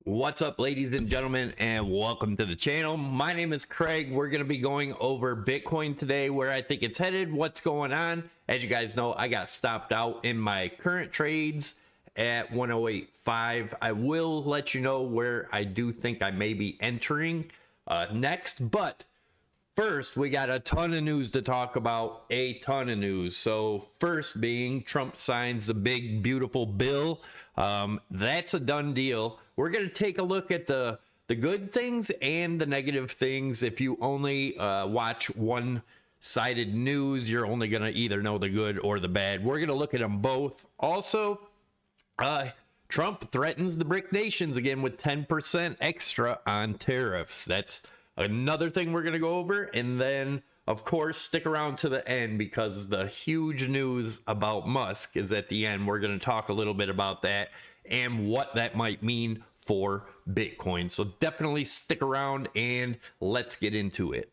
What's up, ladies and gentlemen, and welcome to the channel. My name is Craig. We're going to be going over Bitcoin today, where I think it's headed, what's going on. As you guys know, I got stopped out in my current trades at 108.5. I will let you know where I do think I may be entering next, but first, we got a ton of news to talk about, a ton of news. So first being Trump signs the big, beautiful bill. That's a done deal. We're going to take a look at the good things and the negative things. If you only watch one-sided news, you're only going to either know the good or the bad. We're going to look at them both. Also, Trump threatens the BRIC nations again with 10% extra on tariffs. That's another thing we're going to go over. And then, of course, stick around to the end because the huge news about Musk is at the end. We're going to talk a little bit about that and what that might mean for Bitcoin. So definitely stick around and let's get into it.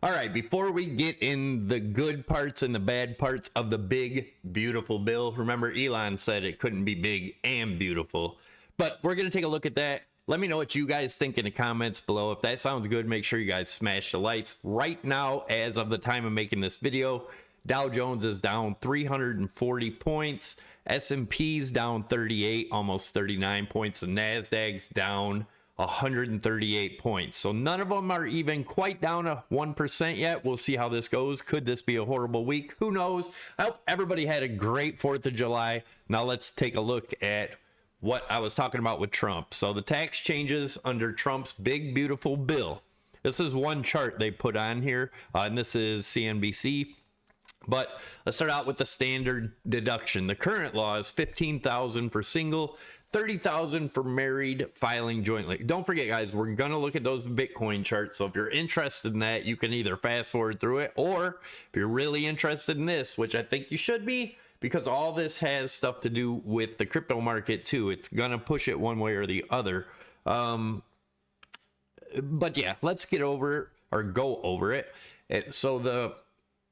All right, before we get in the good parts and the bad parts of the big, beautiful bill, remember Elon said it couldn't be big and beautiful, but we're going to take a look at that. Let me know what you guys think in the comments below. If that sounds good, make sure you guys smash the likes. Right now, as of the time of making this video, Dow Jones is down 340 points. S&P's down 38, almost 39 points. And NASDAQ's down 138 points. So none of them are even quite down to 1% yet. We'll see how this goes. Could this be a horrible week? Who knows? I hope everybody had a great 4th of July. Now let's take a look at what I was talking about with Trump. So the tax changes under Trump's big, beautiful bill. This is one chart they put on here, and this is CNBC. But let's start out with the standard deduction. The current law is $15,000 for single, $30,000 for married filing jointly. Don't forget, guys, we're going to look at those Bitcoin charts. So if you're interested in that, you can either fast forward through it, or if you're really interested in this, which I think you should be, because all this has stuff to do with the crypto market too. It's going to push it one way or the other. But yeah, let's get over or go over it. So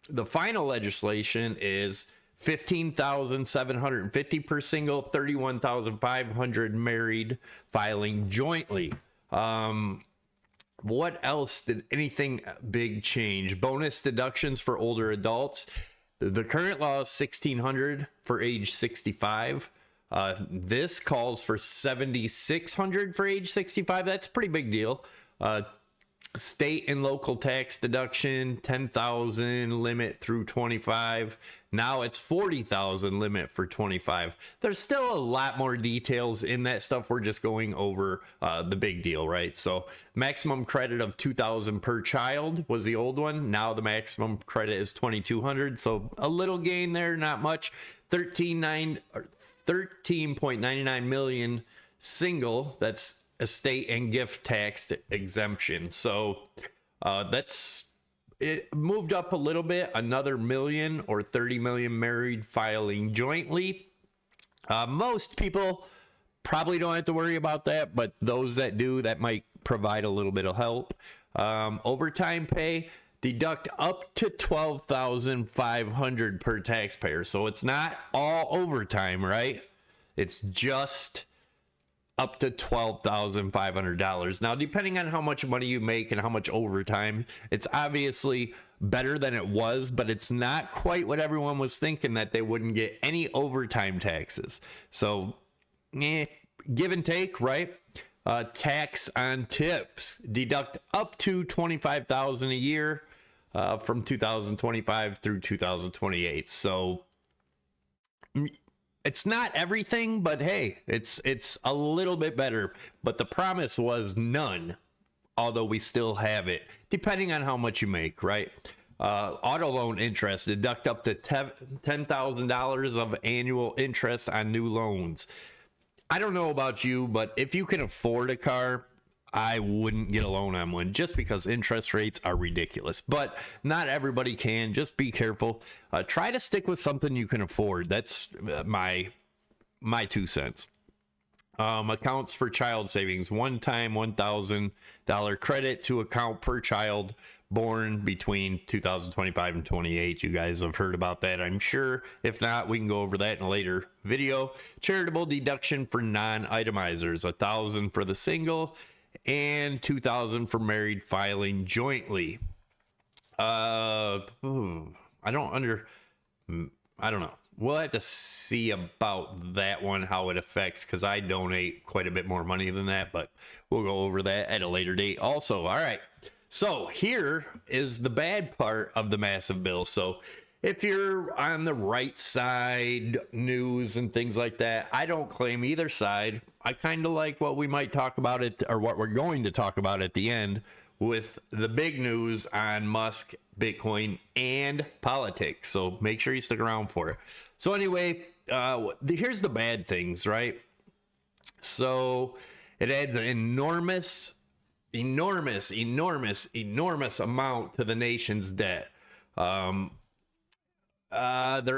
the final legislation is $15,750 per single, $31,500 married filing jointly. What else did anything big change? Bonus deductions for older adults. The current law is $1,600 for age 65. This calls for $7,600 for age 65. That's a pretty big deal. State and local tax deduction, $10,000 limit through 25. Now it's $40,000 limit for 25. There's still a lot more details in that stuff. We're just going over the big deal, right? So maximum credit of $2,000 per child was the old one. Now the maximum credit is $2,200. So a little gain there, not much. 13.99 million single. That's estate and gift tax exemption. So that's it, moved up a little bit, another million or 30 million married filing jointly. Most people probably don't have to worry about that, but those that do, that might provide a little bit of help. Overtime pay, deduct up to $12,500 per taxpayer. So it's not all overtime, right? It's just up to $12,500. Now, depending on how much money you make and how much overtime, it's obviously better than it was, but it's not quite what everyone was thinking, that they wouldn't get any overtime taxes. So, give and take, right? Tax on tips, deduct up to $25,000 a year from 2025 through 2028. So it's not everything, but hey, it's a little bit better. But the promise was none, although we still have it, depending on how much you make, right? Auto loan interest, deduct up to $10,000 of annual interest on new loans. I don't know about you, but if you can afford a car, I wouldn't get a loan on one, just because interest rates are ridiculous. But not everybody can. Just be careful. Try to stick with something you can afford. That's my 2 cents. Accounts for child savings, one-time $1,000 credit to account per child born between 2025 and 28. You guys have heard about that, I'm sure. If not, we can go over that in a later video. Charitable deduction for non-itemizers, $1,000 for the single and $2,000 for married filing jointly. I don't know. We'll have to see about that one, how it affects, because I donate quite a bit more money than that, but we'll go over that at a later date also. All right. So here is the bad part of the massive bill. So if you're on the right side, news and things like that, I don't claim either side. I kind of like what we might talk about it, or what we're going to talk about at the end, with the big news on Musk, Bitcoin, and politics. So make sure you stick around for it. So anyway, here's the bad things, right? So it adds an enormous amount to the nation's debt. They're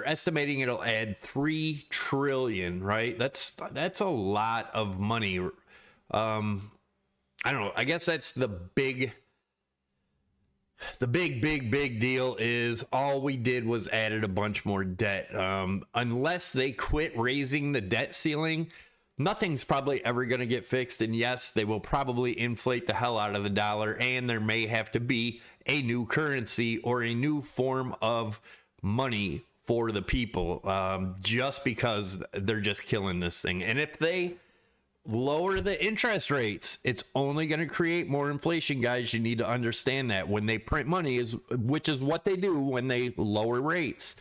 estimating it'll add 3 trillion, right? That's a lot of money. I don't know. I guess that's the big deal, is all we did was added a bunch more debt. Unless they quit raising the debt ceiling, nothing's probably ever going to get fixed. And yes, they will probably inflate the hell out of the dollar, and there may have to be a new currency or a new form of money for the people, just because they're just killing this thing. And if they lower the interest rates, it's only going to create more inflation, guys. You need to understand that when they print money, which is what they do when they lower rates.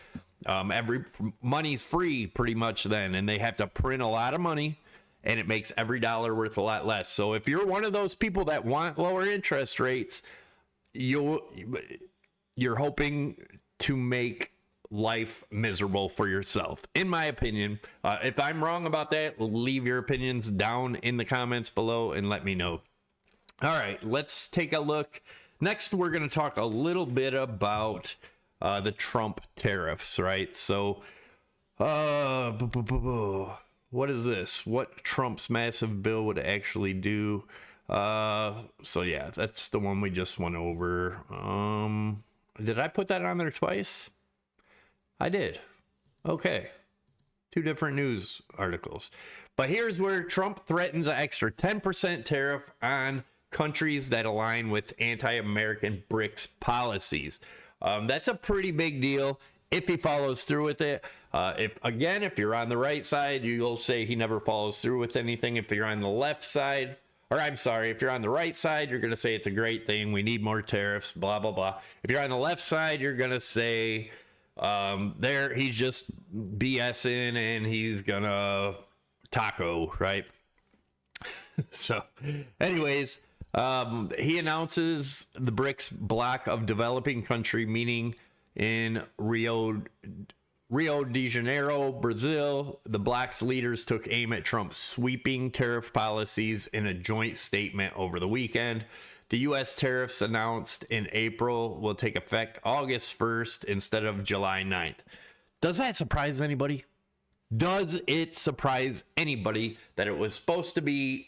Every money's free pretty much then, and they have to print a lot of money, and it makes every dollar worth a lot less. So if you're one of those people that want lower interest rates, you're hoping to make life miserable for yourself, in my opinion. If I'm wrong about that, leave your opinions down in the comments below and let me know. All right, let's take a look. Next, we're going to talk a little bit about the Trump tariffs, right? So what is this? What Trump's massive bill would actually do? So yeah, that's the one we just went over. Did I put that on there twice? I did. Okay. 2 different news articles. But here's where Trump threatens an extra 10% tariff on countries that align with anti-American BRICS policies. That's a pretty big deal if he follows through with it. If you're on the right side, you'll say he never follows through with anything. If you're on the left side, if you're on the right side, you're going to say it's a great thing. We need more tariffs, blah, blah, blah. If you're on the left side, you're going to say he's just BSing and he's gonna taco, right? So anyways, he announces the BRICS bloc of developing country meeting in Rio de Janeiro, Brazil. The bloc's leaders took aim at Trump's sweeping tariff policies in a joint statement over the weekend. The U.S. tariffs announced in April will take effect August 1st instead of July 9th. Does that surprise anybody? Does it surprise anybody that it was supposed to be,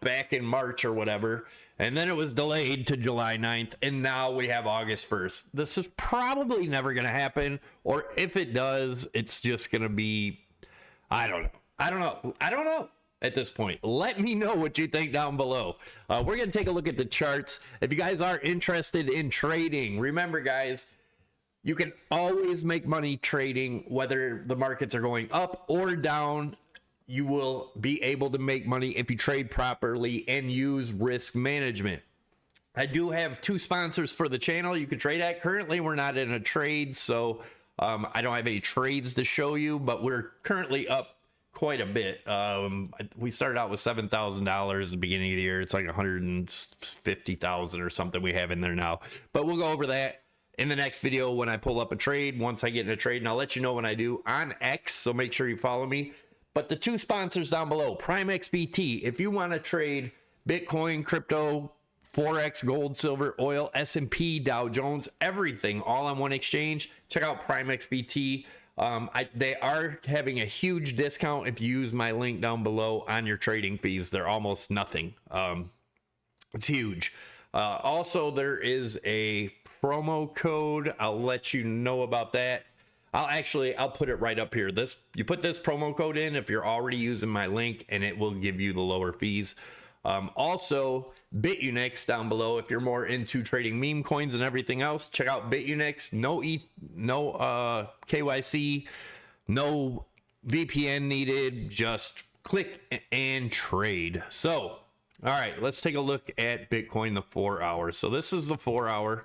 back in March or whatever, and then it was delayed to July 9th, and now we have August 1st? This is probably never going to happen, or if it does, it's just going to be, I don't know. At this point, let me know what you think down below. We're going to take a look at the charts. If you guys are interested in trading, remember, guys, you can always make money trading, whether the markets are going up or down. You will be able to make money if you trade properly and use risk management. I do have 2 sponsors for the channel you can trade at. Currently, we're not in a trade, so I don't have any trades to show you, but we're currently up quite a bit. We started out with $7,000 at the beginning of the year. It's like 150,000 or something we have in there now, but we'll go over that in the next video when I pull up a trade, once I get in a trade, and I'll let you know when I do on X, so make sure you follow me. But the 2 sponsors down below, Prime XBT, if you want to trade Bitcoin, crypto, Forex, gold, silver, oil, S&P, Dow Jones, everything all on one exchange, check out Prime XBT. They are having a huge discount if you use my link down below on your trading fees. They're almost nothing. It's huge. Also, there is a promo code. I'll let you know about that. I'll put it right up here. You put this promo code in if you're already using my link, and it will give you the lower fees. Also, BITUNIX down below. If you're more into trading meme coins and everything else, check out BITUNIX. No KYC, no VPN needed. Just click and trade. So, all right, let's take a look at Bitcoin the 4 hours. So this is the 4 hour.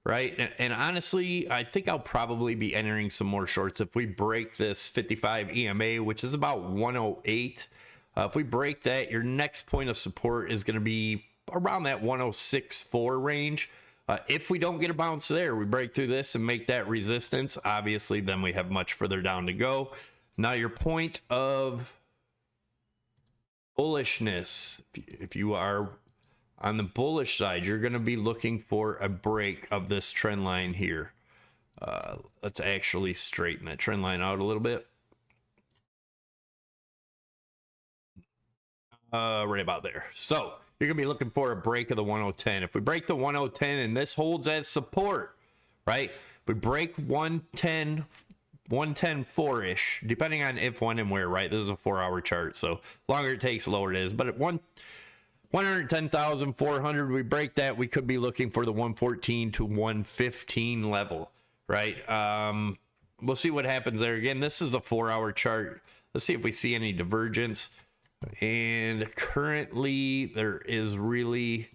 Right. And honestly, I think I'll probably be entering some more shorts if we break this 55 EMA, which is about 108. If we break that, your next point of support is going to be around that 106.4 range. If we don't get a bounce there, we break through this and make that resistance. Obviously, then we have much further down to go. Now, your point of bullishness, if you are on the bullish side, you're going to be looking for a break of this trend line here. Let's actually straighten that trend line out a little bit. Right about there. So you're going to be looking for a break of the 1010. If we break the 1010 and this holds as support, right? If we break 110, 110.4-ish, depending on if, when, and where, right? This is a 4 hour chart. So longer it takes, lower it is. But at 110,400, we break that, we could be looking for the 114 to 115 level, right? We'll see what happens there. Again, this is a 4 hour chart. Let's see if we see any divergence. And currently there is we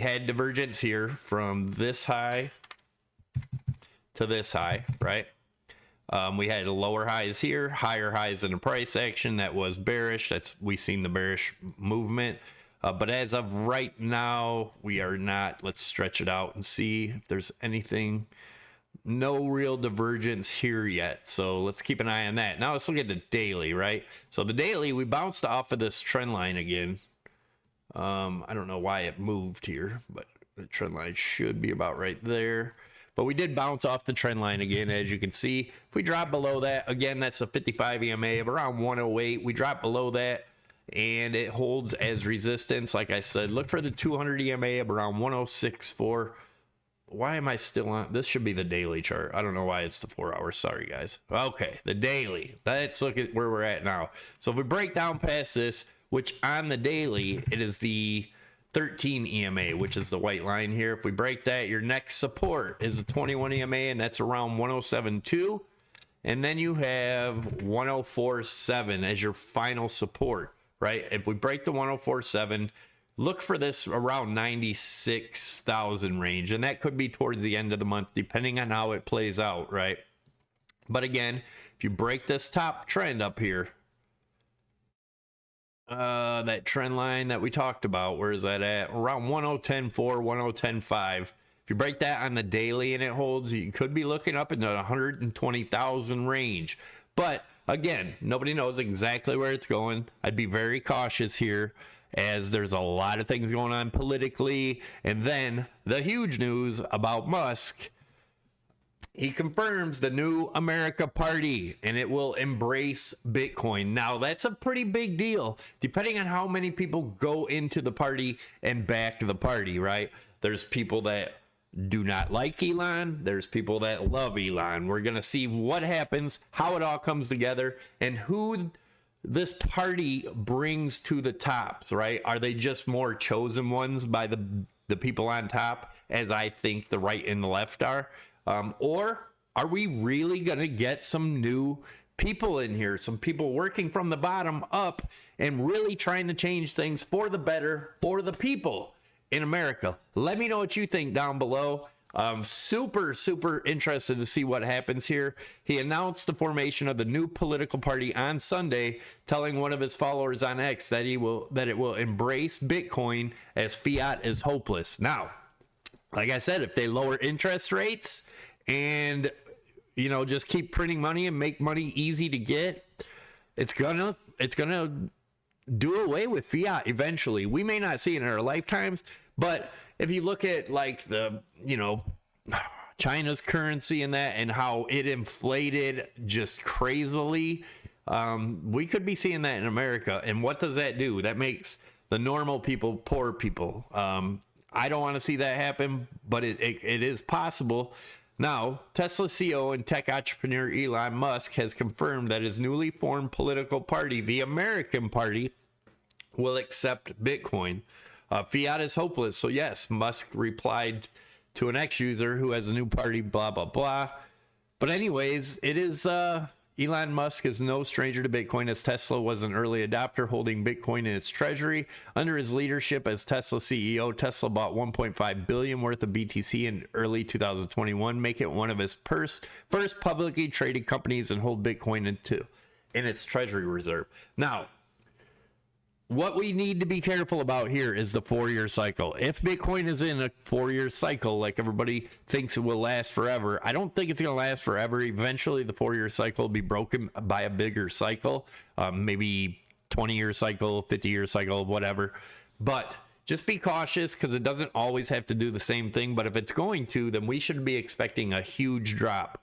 had divergence here from this high to this high, right? We had lower highs here, higher highs in the price action. That was bearish. We seen the bearish movement. But as of right now, we are not. Let's stretch it out and see if there's anything. No real divergence here yet. So let's keep an eye on that. Now let's look at the daily, right? So the daily, we bounced off of this trend line again. I don't know why it moved here, but the trend line should be about right there. But we did bounce off the trend line again, as you can see. If we drop below that, again, that's a 55 EMA of around 108. We drop below that, and it holds as resistance. Like I said, look for the 200 EMA of around 106.4. Why am I still on? This should be the daily chart. I don't know why it's the 4 hours. Sorry, guys. Okay, the daily. Let's look at where we're at now. So if we break down past this, which on the daily, it is the 13 EMA, which is the white line here. If we break that, your next support is the 21 EMA, and that's around 107.2. And then you have 104.7 as your final support. Right? If we break the 104.7, look for this around 96,000 range, and that could be towards the end of the month, depending on how it plays out, right? But again, if you break this top trend up here, that trend line that we talked about, where is that at? Around 110.4, 110.5. If you break that on the daily and it holds, you could be looking up in the 120,000 range. But again, nobody knows exactly where it's going. I'd be very cautious here, as there's a lot of things going on politically. And then the huge news about Musk, he confirms the new America Party, and it will embrace Bitcoin. Now, that's a pretty big deal, depending on how many people go into the party and back the party, right? There's people that do not like Elon. There's people that love Elon. We're going to see what happens, how it all comes together, and who this party brings to the tops, right? Are they just more chosen ones by the people on top, as I think the right and the left are? Or are we really going to get some new people in here, some people working from the bottom up and really trying to change things for the better for the people in America? Let me know what you think down below. Super interested to see what happens here. He announced the formation of the new political party on Sunday, telling one of his followers on X that it will embrace Bitcoin as fiat is hopeless. Now, like I said, if they lower interest rates and just keep printing money and make money easy to get, it's gonna do away with fiat eventually. We may not see it in our lifetimes, but if you look at like the, China's currency and that, and how it inflated just crazily, we could be seeing that in America. And what does that do? That makes the normal people poor people. I don't want to see that happen, but it is possible. Now, Tesla CEO and tech entrepreneur Elon Musk has confirmed that his newly formed political party, the American Party, will accept Bitcoin. Fiat is hopeless. So yes, Musk replied to an ex-user who has a new party, blah, blah, blah. But anyways, it is Elon Musk is no stranger to Bitcoin, as Tesla was an early adopter, holding Bitcoin in its treasury. Under his leadership as Tesla CEO, Tesla bought 1.5 billion worth of BTC in early 2021, making it one of his first publicly traded companies and hold Bitcoin in its treasury reserve. Now, what we need to be careful about here is the 4-year cycle. If Bitcoin is in a 4-year cycle, like everybody thinks it will last forever, I don't think it's going to last forever. Eventually, the 4-year cycle will be broken by a bigger cycle, maybe 20-year cycle, 50-year cycle, whatever. But just be cautious, because it doesn't always have to do the same thing. But if it's going to, then we should be expecting a huge drop.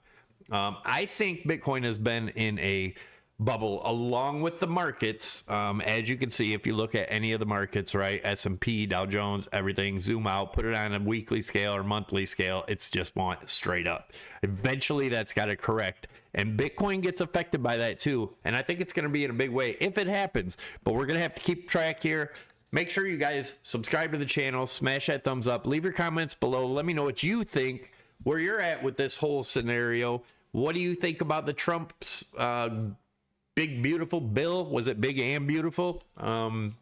I think Bitcoin has been in a bubble along with the markets. As you can see, if you look at any of the markets, right, S&P, Dow Jones, everything, zoom out, put it on a weekly scale or monthly scale, it's just want straight up. Eventually that's got to correct, and Bitcoin gets affected by that too, and I think it's going to be in a big way if it happens. But we're going to have to keep track here. Make sure you guys subscribe to the channel, smash that thumbs up, leave your comments below, let me know what you think, where you're at with this whole scenario. What do you think about the Trump's big beautiful bill? Was it big and beautiful? And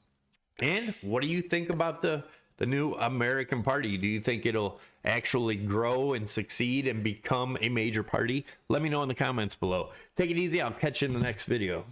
what do you think about the new American Party? Do you think it'll actually grow and succeed and become a major party? Let me know in the comments below. Take it easy. I'll catch you in the next video.